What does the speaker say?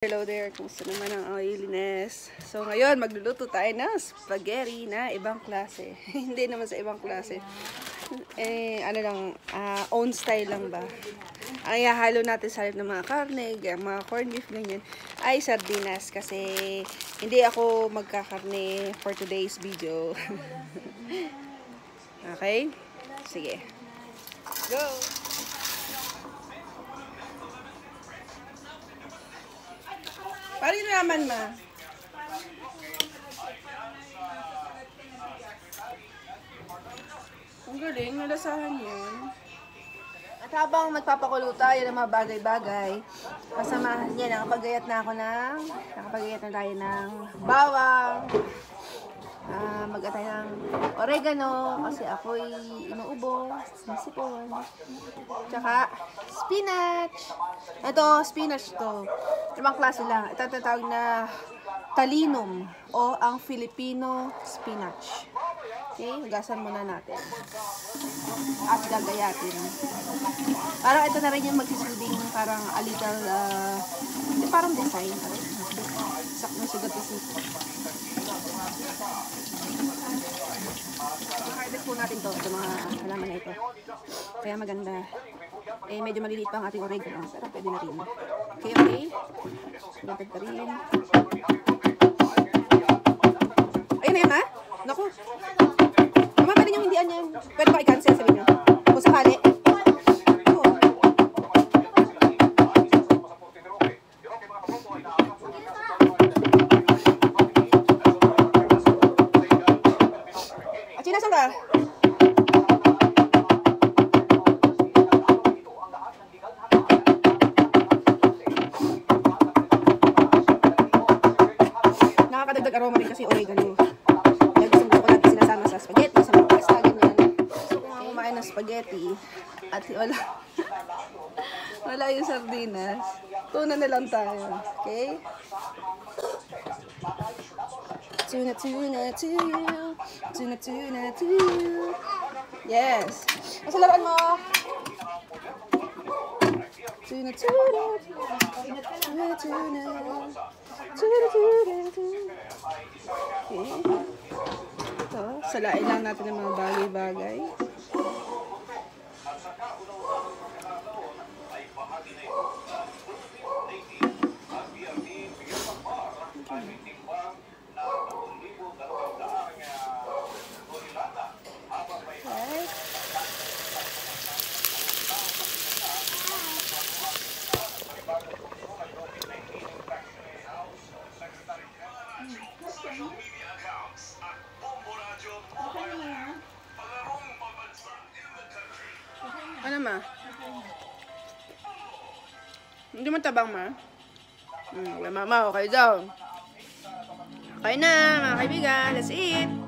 Hello there, kumusta naman ang oiliness? So ngayon, magluluto tayo ng spaghetti na ibang klase. Hindi naman sa ibang klase. Own style lang ba? Ang ihahalo natin sa halip ng mga karne, mga corned beef, ganyan, ay sardinas. Kasi hindi ako magkakarne for today's video. Okay? Sige. Go! Paano yun naman, ma? Ang galing, nalasahan yun. At habang magpapakulo tayo ng mga bagay-bagay, kasamahan niya, nakapagayat na tayo ng bawang, mag-atay ng oregano, kasi ako'y inuubo, sinisipon, tsaka spinach. Ito, spinach to. Ibang klase lang. Ito tatawag na talinum o ang Filipino spinach. Okay, hugasan muna natin. At gagayatin. Parang ito na rin yung magsisilbing parang a little, parang design. Sakto sugat isi. I-harvest po natin to sa mga halaman na ito. Kaya maganda. Medyo maliliit pa ang ating oregano. Pero pwede na rin. Okay. Gantad pa rin. Ayun na yan, ha? Naku. Tama pa rin yung hindian yan. Pwede ba i-cancel, sabi nyo? Kung sakali. At sinasan ka? Nakakadagdag aroma rin kasi oregano. Kaya gusto ko lagi sinasama sa spaghetti, sa mga pasta, ganyan. So kung ako kumain ng spaghetti at wala yung sardinas, tuna na lang tayo. Okay? Tuna to you. Tuna to you. Yes. Asa laruan mo? Tuna. Okay. Ito, salain lang natin ng mga bagay-bagay. Ano ma? Hindi mo tabang ma? Okay daw. Okay na mga kaibigan, let's eat!